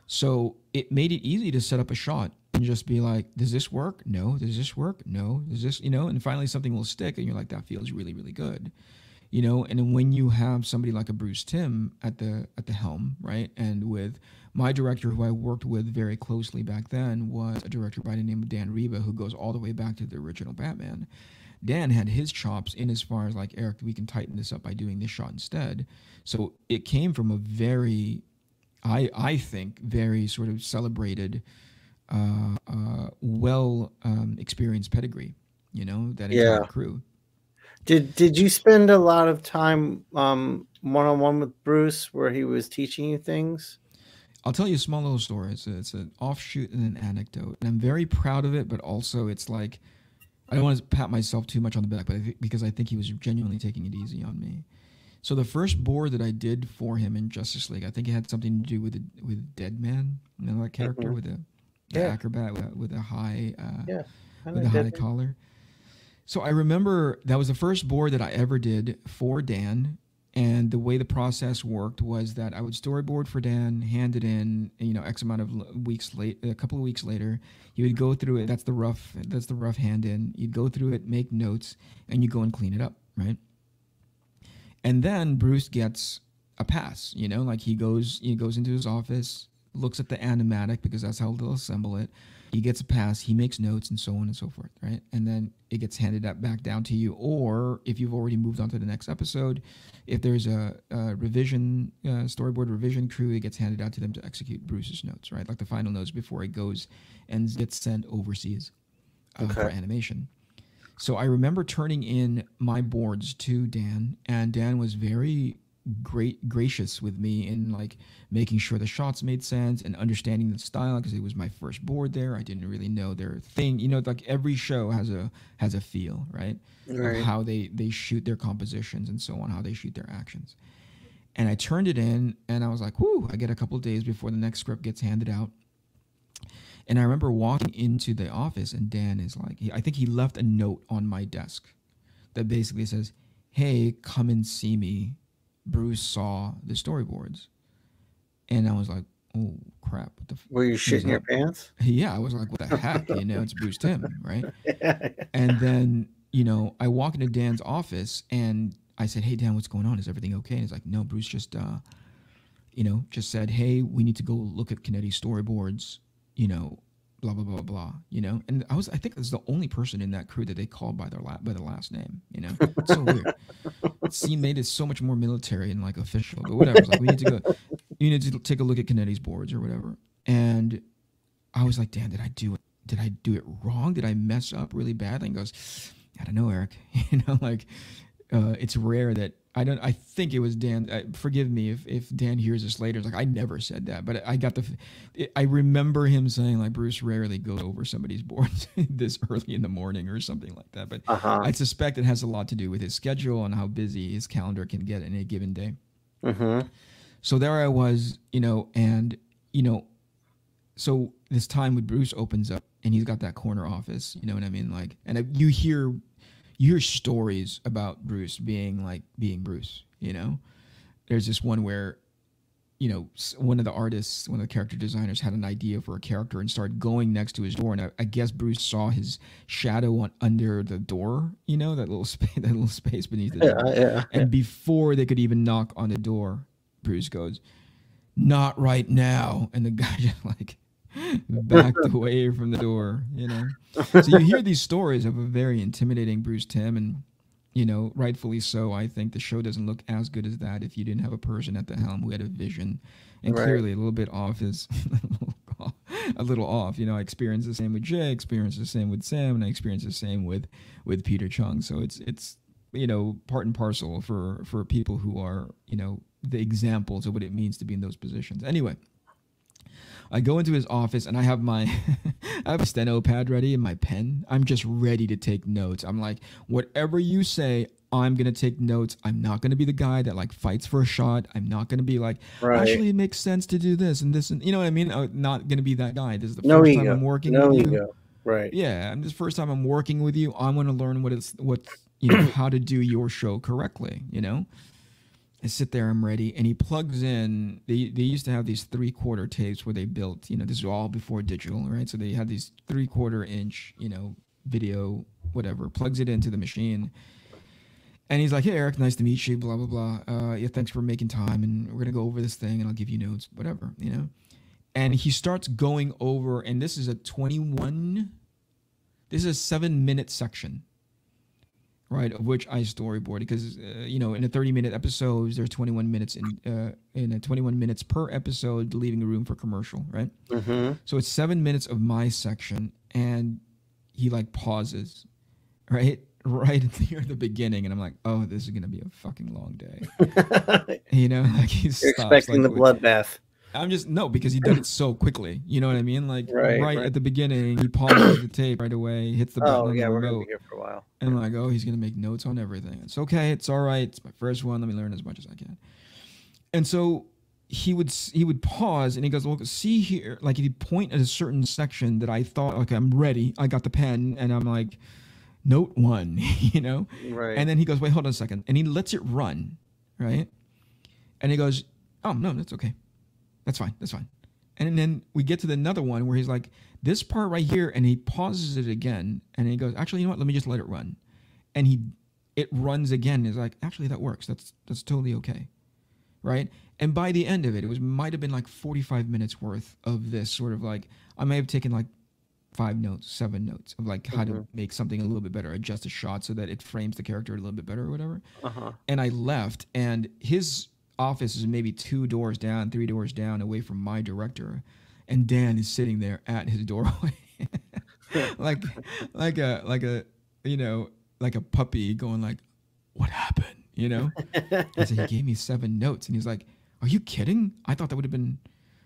so it made it easy to set up a shot and just be like, "Does this work? No. Does this work? No. Does this?" You know, and finally something will stick, and you're like, "That feels really, really good." You know, and then when you have somebody like a Bruce Timm at the helm, right, and with my director, who I worked with very closely back then, was a director by the name of Dan Riva, who goes all the way back to the original Batman. Dan had his chops in as far as like, Eric, we can tighten this up by doing this shot instead. So it came from a very, I think, very sort of celebrated, well experienced pedigree. You know, that entire crew. Did you spend a lot of time one-on-one with Bruce where he was teaching you things? I'll tell you a small little story. It's an offshoot and an anecdote, and I'm very proud of it. But also, it's like I don't want to pat myself too much on the back, but because I think he was genuinely taking it easy on me. So the first board that I did for him in Justice League, I think it had something to do with Deadman, you know, that character with the acrobat with a high high collar. So I remember that was the first board that I ever did for Dan, and the way the process worked was that I would storyboard for Dan, hand it in, you know, X amount of weeks late, a couple of weeks later, you would go through it. That's the rough hand in. You'd go through it, make notes, and you go and clean it up, right? And then Bruce gets a pass, you know, like he goes into his office, looks at the animatic because that's how they'll assemble it. He gets a pass, he makes notes, and so on and so forth, right? And then it gets handed back down to you. Or if you've already moved on to the next episode, if there's a revision, storyboard revision crew, it gets handed out to them to execute Bruce's notes, right? Like the final notes before it goes and gets sent overseas for animation. So I remember turning in my boards to Dan, and Dan was very gracious with me in like making sure the shots made sense and understanding the style, because it was my first board there. I didn't really know their thing, you know, like every show has a feel, right? Of how they shoot their compositions and so on, how they shoot their actions. And I turned it in and I was like, whoo, I get a couple of days before the next script gets handed out. And I remember walking into the office and Dan is like, I think he left a note on my desk that basically says, "Hey, come and see me. Bruce saw the storyboards." And I was like, oh crap. What the Were you shitting your pants? Yeah, I was like, what the heck? You know, it's Bruce Timm, right? And then, you know, I walk into Dan's office and I said, "Hey Dan, what's going on? Is everything okay?" And he's like, "No, Bruce just you know, just said, hey, we need to go look at Canete's storyboards, you know, blah blah blah blah," you know. And I think I was the only person in that crew that they called by the last name, you know. It's so weird. It made it so much more military and like official, but whatever. It's like, you need to take a look at Canete's boards or whatever. And I was like, "Dan, did I do it wrong? Did I mess up really badly?" And he goes, "I don't know, Eric." You know, like it's rare that I think it was Dan. Forgive me if Dan hears this later. It's like, I never said that, but I remember him saying like, "Bruce rarely goes over somebody's boards this early in the morning," or something like that. But I suspect it has a lot to do with his schedule and how busy his calendar can get in a given day. So there I was, you know, and you know, so this time with Bruce opens up and he's got that corner office, you know what I mean? Like, and you hear stories about Bruce being Bruce, you know. There's this one where, you know, one of the character designers had an idea for a character and started going next to his door, and I guess Bruce saw his shadow under the door, you know, that little space beneath the door. And before they could even knock on the door, Bruce goes, "Not right now," and the guy just like backed away from the door, you know. So you hear these stories of a very intimidating Bruce Timm, and you know, rightfully so. I think the show doesn't look as good as that if you didn't have a person at the helm who had a vision, and clearly a little bit off is a little off. You know, I experienced the same with Jay, experienced the same with Sam, and I experienced the same with Peter Chung. So it's you know, part and parcel for people who are, you know, the examples of what it means to be in those positions. Anyway, I go into his office and I have I have a steno pad ready and my pen. I'm just ready to take notes. I'm like, whatever you say, I'm going to take notes. I'm not going to be the guy that like fights for a shot. I'm not going to be like, actually, it makes sense to do this and this. And you know what I mean? I'm not going to be that guy. This is the first time I'm working with you. Right. Yeah. And this first time I'm working with you, I want to learn what's, you know, how to do your show correctly, you know? I sit there, I'm ready. And he plugs in, they used to have these 3/4 tapes where they built, you know, this is all before digital, right? So they had these 3/4 inch, you know, video, whatever, plugs it into the machine. And he's like, hey, Eric, nice to meet you, blah, blah, blah. Yeah, thanks for making time. And we're going to go over this thing and I'll give you notes, whatever, you know? And he starts going over, and this is a 7-minute section, right, of which I storyboard because, you know, in a 30-minute episode, there's 21 minutes in a 21 minutes per episode, leaving room for commercial, right? Mm-hmm. So it's 7 minutes of my section, and he like pauses, right near the beginning, and I'm like, oh, this is gonna be a fucking long day. You know, like he's expecting the bloodbath. I'm just because he did it so quickly. You know what I mean? Like right at the beginning, he pauses the tape right away, hits the button on the remote. We're gonna be here for a while. And I'm like, oh, he's gonna make notes on everything. It's okay, it's all right. It's my first one. Let me learn as much as I can. And so he would pause and he goes, well, see here, like if you point at a certain section that I thought, okay, I'm ready. I got the pen, and I'm like, note 1, you know? Right. And then he goes, wait, hold on a second. And he lets it run, right? And he goes, oh, no, that's okay. That's fine. That's fine. And then we get to another one where he's like, this part right here, and he pauses it again. And he goes, actually, you know what? Let me just let it run. And it runs again. He's like, actually, that works. That's totally okay, right? And by the end of it, might have been like 45 minutes worth of this sort of like, I may have taken like 5 notes, 7 notes of like how to make something a little bit better, adjust a shot so that it frames the character a little bit better or whatever. And I left, and his office is maybe 2 doors down, 3 doors down away from my director, and Dan is sitting there at his doorway, like a you know, like a puppy going like, what happened, you know? I said, he gave me 7 notes, and he's like, are you kidding? I thought that would have been,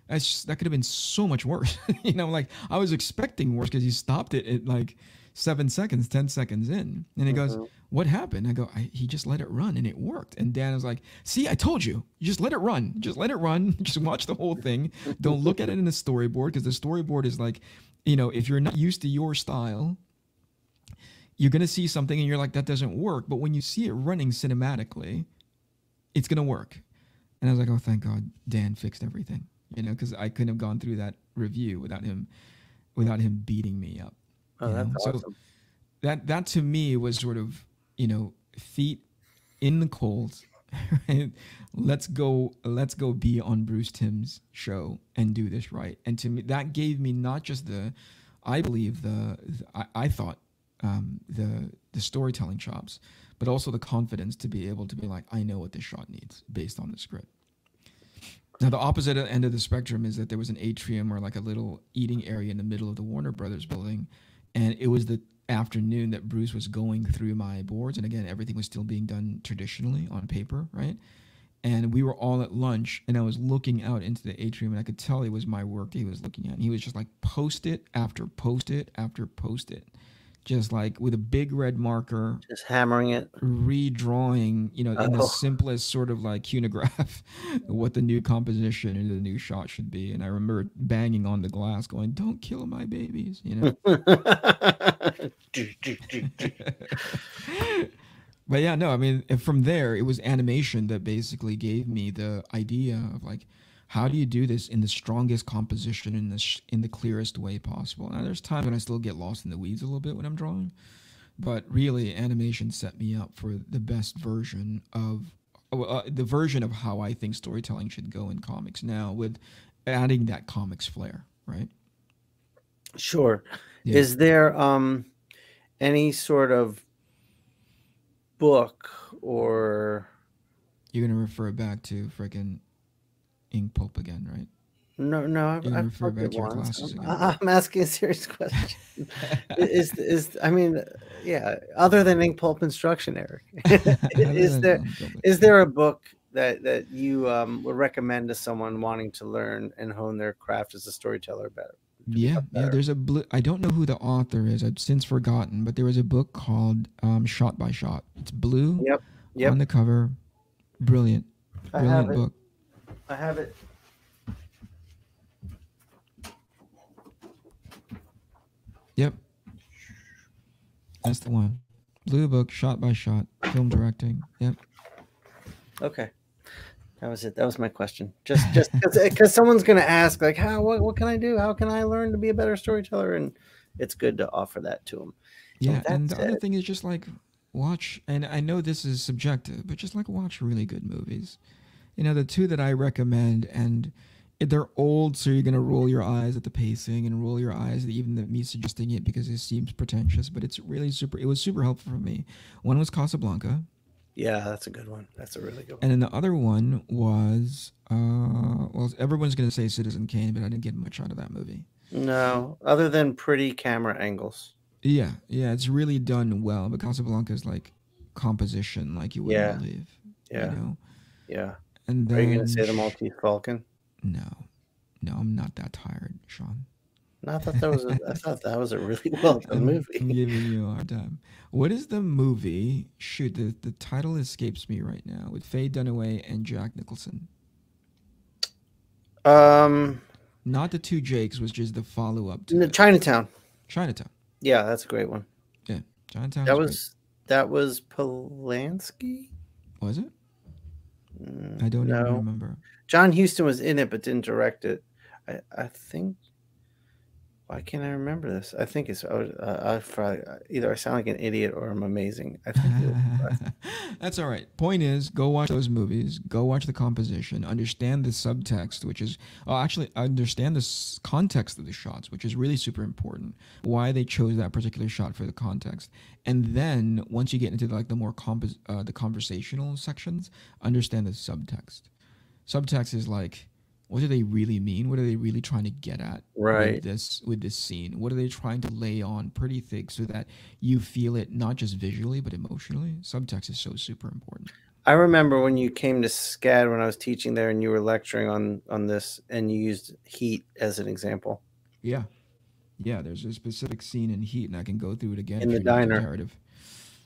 that could have been so much worse. You know, like I was expecting worse because he stopped it at like 7 seconds, 10 seconds in. And he goes, what happened? I go, he just let it run and it worked. And Dan was like, see, I told you, you just let it run. Just let it run. Just watch the whole thing. Don't look at it in the storyboard, because the storyboard is like, you know, if you're not used to your style, you're going to see something and you're like, that doesn't work. But when you see it running cinematically, it's going to work. And I was like, oh, thank God Dan fixed everything, you know, because I couldn't have gone through that review without him beating me up. Oh, that's awesome. So that to me was sort of, you know, feet in the cold. Right? Let's go be on Bruce Timm's show and do this right. And to me, that gave me not just I thought the storytelling chops, but also the confidence to be able to be like, I know what this shot needs based on the script. Now, the opposite end of the spectrum is that there was an atrium or like a little eating area in the middle of the Warner Brothers building, and it was the afternoon that Bruce was going through my boards, and again, everything was still being done traditionally on paper, right? And we were all at lunch, and I was looking out into the atrium, and I could tell it was my work he was looking at. And he was just like post-it after post-it after post-it, just like with a big red marker, just hammering it, redrawing, you know, in the simplest sort of like hunograph, what the new composition and the new shot should be. And I remember banging on the glass, going, "Don't kill my babies," you know. But yeah, no, I mean, from there, it was animation that basically gave me the idea of like, how do you do this in the strongest composition in the clearest way possible? Now, there's times when I still get lost in the weeds a little bit when I'm drawing, but really, animation set me up for the best version of the version of how I think storytelling should go in comics now, with adding that comics flair, right? Sure. Yeah. Is there any sort of book, or you're gonna refer back to freaking INKPULP again, right? No, I've refer back to your classes again. I'm asking a serious question. is I mean, yeah, other than INKPULP instruction, Eric, is there a book that you would recommend to someone wanting to learn and hone their craft as a storyteller better? Yeah. There's a I don't know who the author is. I've since forgotten, but there was a book called Shot by Shot. It's blue on the cover. Brilliant book. I have it. Yep. That's the one. Blue book, Shot by Shot, film directing. Yep. Okay. That was it. That was my question. Just because someone's going to ask, like, what can I do? How can I learn to be a better storyteller? And it's good to offer that to them. Yeah. And the other thing is just like watch, and I know this is subjective, but just like watch really good movies. You know, the two that I recommend, and they're old, so you're going to roll your eyes at the pacing and roll your eyes at even me suggesting it because it seems pretentious, but it was super helpful for me. One was Casablanca. Yeah, that's a good one. That's a really good one. And then the other one was, well, everyone's going to say Citizen Kane, but I didn't get much out of that movie. No, other than pretty camera angles. Yeah, it's really done well, but Casablanca is like composition, like you wouldn't believe. Yeah. You know? Yeah. And then, are you going to say The Maltese Falcon? No, I'm not that tired, Shawn. No, I thought that was a really well done movie. I'm giving you a hard time. What is the movie? Shoot, the title escapes me right now. With Faye Dunaway and Jack Nicholson. Not the Two Jakes, which is the follow up to Chinatown. Yeah, that's a great one. Yeah, Chinatown. That was Polanski. Was it? I don't even remember. John Huston was in it, but didn't direct it. I think. Why can't I remember this? I think it's either I sound like an idiot or I'm amazing. I think that's all right. Point is, go watch those movies. Go watch the composition. Understand the subtext, which is actually understand the context of the shots, which is really super important. Why they chose that particular shot for the context, and then once you get into like the more the conversational sections, understand the subtext. Subtext is like, what do they really mean? What are they really trying to get at with this scene? What are they trying to lay on pretty thick so that you feel it not just visually but emotionally? Subtext is so super important. I remember when you came to SCAD when I was teaching there and you were lecturing on this and you used Heat as an example. Yeah. There's a specific scene in Heat, and I can go through it again. In the diner. Narrative.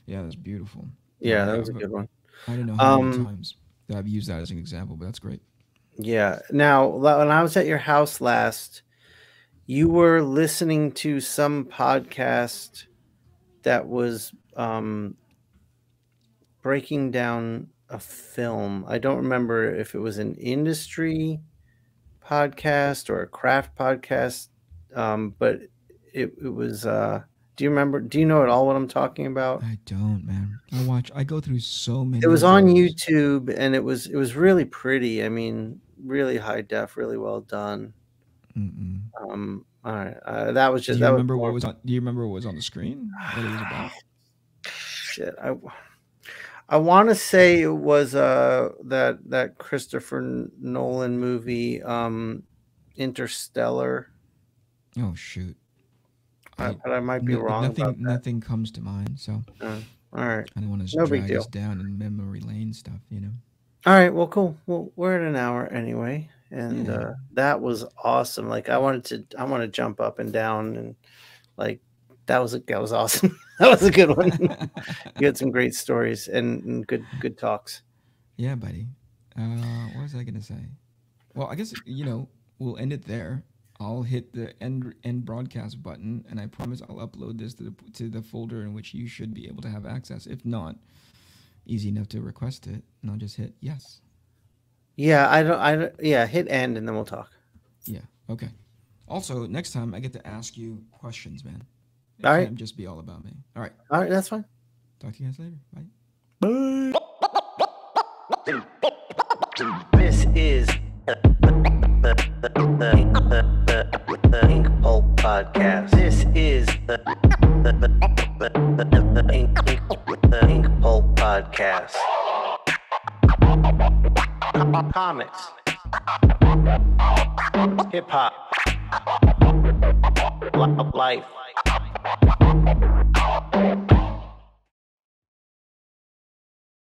Yeah, that's beautiful. Yeah, that was a good one. I don't know how many times that I've used that as an example, but that's great. Yeah. Now, when I was at your house last, you were listening to some podcast that was breaking down a film. I don't remember if it was an industry podcast or a craft podcast, but it was. Do you remember? Do you know at all what I'm talking about? I don't, man. I go through so many. It was on YouTube, and it was really pretty. I mean, really high def, really well done. All right, that was just. Do you remember what was on? Do you remember what was on the screen? What it was about? Shit, I want to say it was that Christopher Nolan movie, Interstellar. Oh shoot. But I might be wrong. Nothing comes to mind. So, all right. I don't want to drag us down in memory lane stuff, you know. All right. Well, cool. Well, we're at an hour anyway, and that was awesome. Like I want to jump up and down, and like that was awesome. That was a good one. You had some great stories and good talks. Yeah, buddy. What was I gonna say? Well, I guess we'll end it there. I'll hit the end broadcast button, and I promise I'll upload this to the folder in which you should be able to have access. If not, easy enough to request it, and I'll just hit yes. Yeah, hit end, and then we'll talk. Yeah, okay. Also, next time I get to ask you questions, man. All right. Can't just be all about me. All right. All right, that's fine. Talk to you guys later. Bye. This is the INKPULP podcast. This is the INKPULP podcast. Comics, hip hop, life.